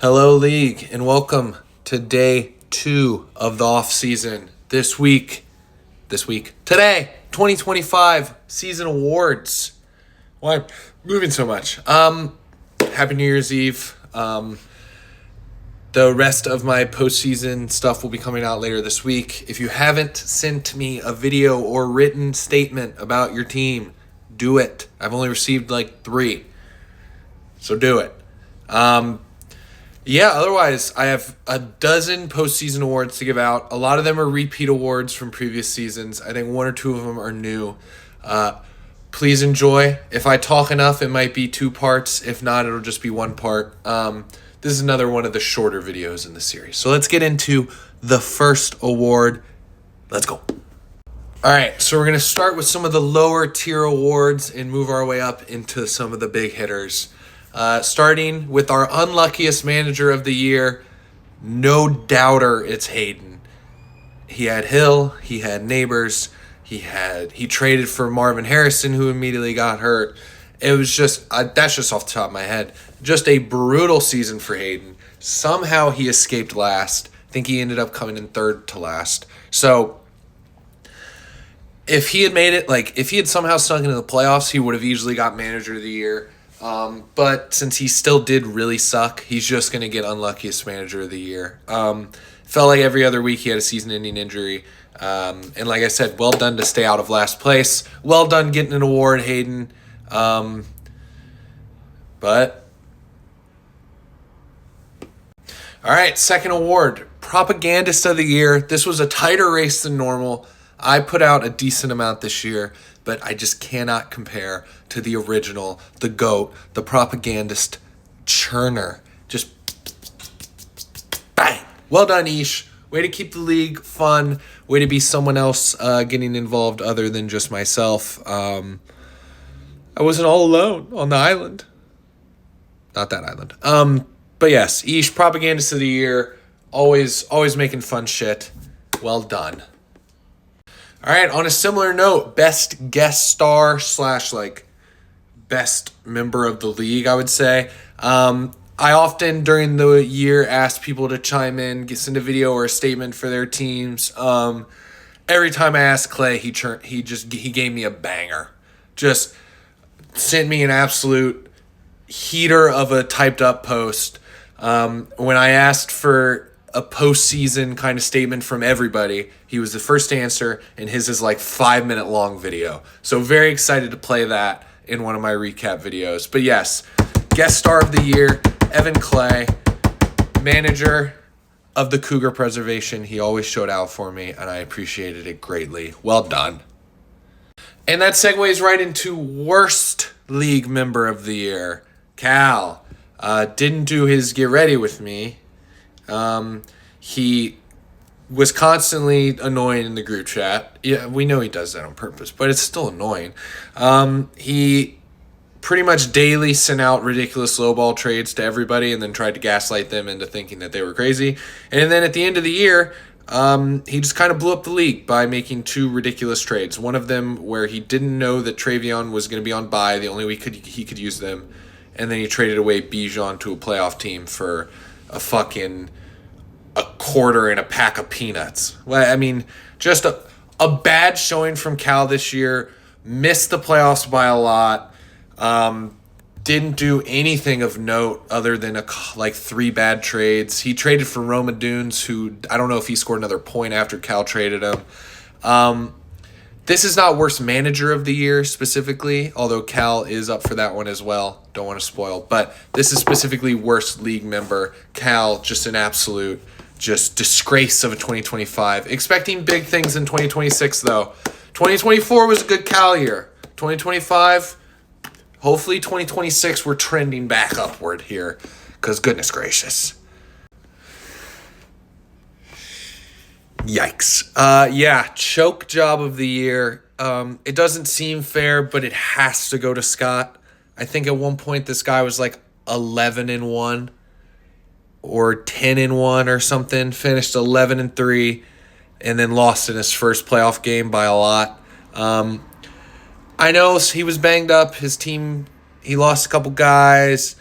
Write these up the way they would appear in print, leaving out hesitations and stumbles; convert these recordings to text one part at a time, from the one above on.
Hello, League, and welcome to day 2 of the off season. Today, 2025 season awards. Why am I moving so much? Happy New Year's Eve. The rest of my postseason stuff will be coming out later this week. If you haven't sent me a video or written statement about your team, do it. I've only received like 3, so do it. Otherwise, I have a dozen postseason awards to give out. A lot of them are repeat awards from previous seasons. I think 1 or 2 of them are new. Please enjoy. If I talk enough, it might be 2 parts. If not, it'll just be 1 part. This is another one of the shorter videos in the series. So let's get into the first award. Let's go. All right, so we're going to start with some of the lower tier awards and move our way up into some of the big hitters. Starting with our unluckiest manager of the year, no doubter, it's Hayden. He had Hill, he had Neighbors, he traded for Marvin Harrison, who immediately got hurt. It was just, that's just off the top of my head, just a brutal season for Hayden. Somehow he escaped last. I think he ended up coming in 3rd to last. So if he had made it, if he had somehow snuck into the playoffs, he would have easily got manager of the year. But since he still did really suck, he's just going to get unluckiest manager of the year. Felt like every other week he had a season-ending injury. And like I said, well done to stay out of last place. Well done getting an award, Hayden. But all right, second award, propagandist of the year. This was a tighter race than normal. I put out a decent amount this year, but I just cannot compare to the original, the GOAT, the propagandist churner. Just bang. Well done, Ish. Way to keep the league fun. Way to be someone else getting involved other than just myself. I wasn't all alone on the island. Not that island. But yes, Ish, propagandist of the year. Always making fun shit. Well done. All right, on a similar note, best guest star / best member of the league, I would say. I often during the year ask people to chime in, send a video or a statement for their teams. Every time I asked Clay, he gave me a banger. Just sent me an absolute heater of a typed up post. When I asked for a postseason kind of statement from everybody, he was the first to answer, and his is 5-minute long video. So very excited to play that in one of my recap videos. But yes, guest star of the year, Evan Clay, manager of the Cougar Preservation. He always showed out for me, and I appreciated it greatly. Well done. And that segues right into worst league member of the year, Cal. Didn't do his get ready with me. He was constantly annoying in the group chat. Yeah, we know he does that on purpose, but it's still annoying. He pretty much daily sent out ridiculous lowball trades to everybody and then tried to gaslight them into thinking that they were crazy. And then at the end of the year, he just kind of blew up the league by making 2 ridiculous trades. One of them where he didn't know that Travion was going to be on bye, the only week he could use them. And then he traded away Bijan to a playoff team for a quarter and a pack of peanuts. Well, I mean, just a bad showing from Cal this year. Missed the playoffs by a lot. Didn't do anything of note other than 3 bad trades. He traded for Roma Dunes, who I don't know if he scored another point after Cal traded him. This is not worst manager of the year specifically, although Cal is up for that one as well. Don't want to spoil. But this is specifically worst league member. Cal, just an absolute disgrace of a 2025. Expecting big things in 2026, though. 2024 was a good Cal year. 2025, hopefully 2026, we're trending back upward here. Because goodness gracious. Yikes. Choke job of the year. It doesn't seem fair, but it has to go to Scott. I think at one point this guy was 11-1 or 10-1 or something. Finished 11-3 and then lost in his first playoff game by a lot. I know he was banged up. His team, he lost a couple guys.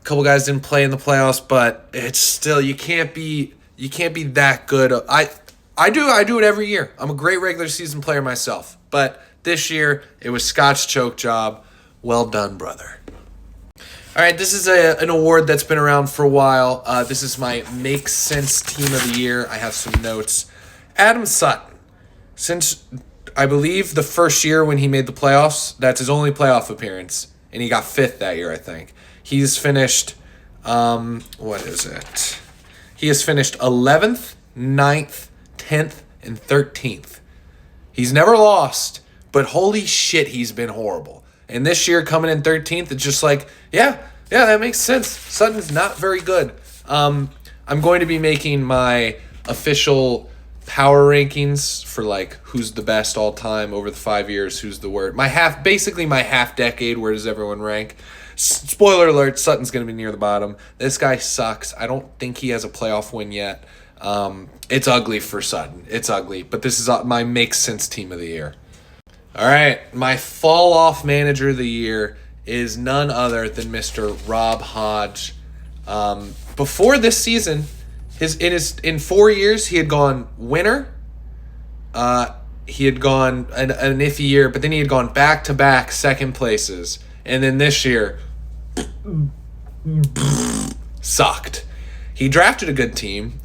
A couple guys didn't play in the playoffs, but it's still you can't be that good. I do it every year. I'm a great regular season player myself, but this year it was Scott's choke job. Well done, brother. All right, this is an award that's been around for a while. This is my Make Sense Team of the Year. I have some notes. Adam Sutton. Since, I believe, the first year when he made the playoffs, that's his only playoff appearance, and he got 5th that year, I think. He's finished, what is it? He has finished 11th, 9th, 10th, and 13th. He's never lost, but holy shit, he's been horrible. And this year, coming in 13th, it's just like, yeah, that makes sense. Sutton's not very good. I'm going to be making my official power rankings for like who's the best all time over the 5 years, who's the worst. My half decade, where does everyone rank? Spoiler alert, Sutton's going to be near the bottom. This guy sucks. I don't think he has a playoff win yet. It's ugly for Sutton. It's ugly. But this is my Make Sense Team of the Year. All right, my fall-off manager of the year is none other than Mr. Rob Hodge. Before this season, in 4 years, he had gone winner. He had gone an iffy year, but then he had gone back-to-back second places. And then this year, sucked. He drafted a good team,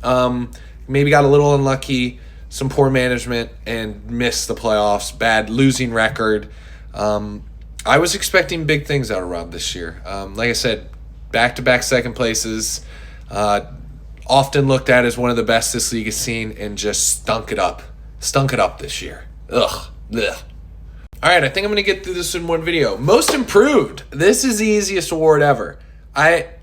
maybe got a little unlucky, some poor management, and missed the playoffs, bad losing record. I was expecting big things out of Rob this year. Like I said, back-to-back second places, often looked at as one of the best this league has seen, and just stunk it up this year. Ugh. All right, I think I'm going to get through this in one video. Most improved. This is the easiest award ever.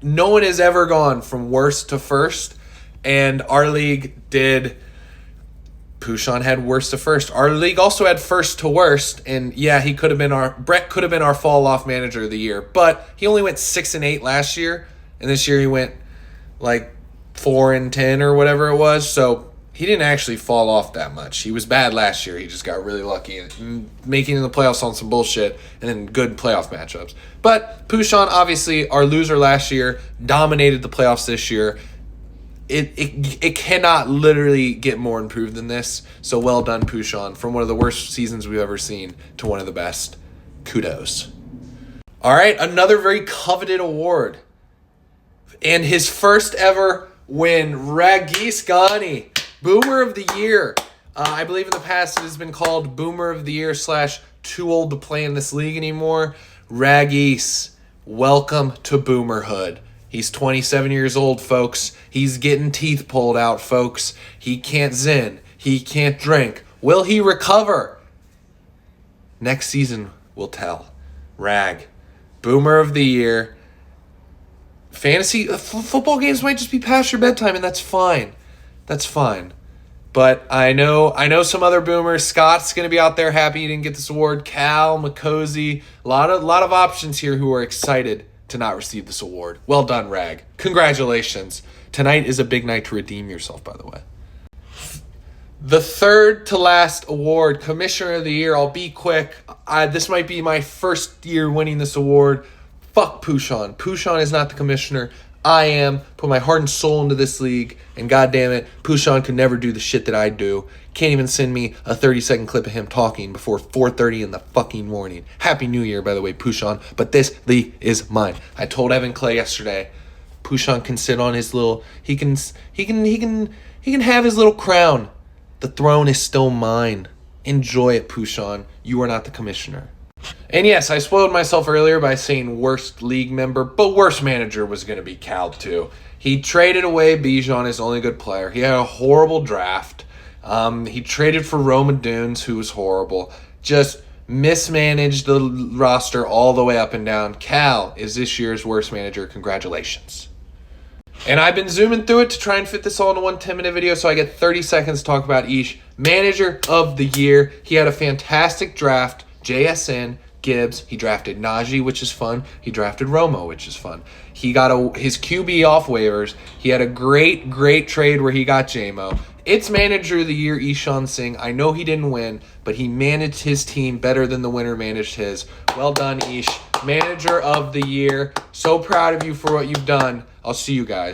No one has ever gone from worst to first, and our league did. Pushan had worst to first. Our league also had first to worst, and yeah, Brett could have been our fall off manager of the year, but he only went 6-8 last year, and this year he went like 4-10 or whatever it was. So he didn't actually fall off that much. He was bad last year. He just got really lucky and making it in the playoffs on some bullshit and then good playoff matchups. But Pushan, obviously our loser last year, dominated the playoffs this year. It cannot literally get more improved than this. So well done, Pushan. From one of the worst seasons we've ever seen to one of the best. Kudos. All right, another very coveted award. And his first ever win, Ragesh Ghani, Boomer of the Year. I believe in the past it has been called Boomer of the Year / too old to play in this league anymore. Ragesh, welcome to Boomerhood. He's 27 years old, folks. He's getting teeth pulled out, folks. He can't zen. He can't drink. Will he recover? Next season will tell. Rag. Boomer of the Year. Fantasy football games might just be past your bedtime, and that's fine. That's fine. But I know some other boomers. Scott's going to be out there happy he didn't get this award. Cal, McCosy, a lot of options here who are excited to not receive this award. Well done, Rag. Congratulations. Tonight is a big night to redeem yourself, by the way. The third to last award, Commissioner of the Year. I'll be quick. This might be my first year winning this award. Fuck Pushan. Pushan is not the commissioner. I am. Put my heart and soul into this league, and goddamn it, Pushan could never do the shit that I do. Can't even send me a 30-second clip of him talking before 4:30 in the fucking morning. Happy New Year, by the way, Pushan. But this league is mine. I told Evan Clay yesterday, Pushan can sit on his little. He can have his little crown. The throne is still mine. Enjoy it, Pushan. You are not the commissioner. And yes, I spoiled myself earlier by saying worst league member, but worst manager was going to be Cal too. He traded away Bijan, his only good player. He had a horrible draft. He traded for Roma Dunes, who was horrible. Just mismanaged the roster all the way up and down. Cal is this year's worst manager. Congratulations. And I've been zooming through it to try and fit this all into one 10-minute video, so I get 30 seconds to talk about each. Manager of the Year. He had a fantastic draft. JSN, Gibbs, he drafted Najee, which is fun. He drafted Romo, which is fun. He got his QB off waivers. He had a great trade where he got JMO. It's Manager of the Year, Ishan Singh. I know he didn't win, but he managed his team better than the winner managed his. Well done, Ish. Manager of the Year. So proud of you for what you've done. I'll see you guys.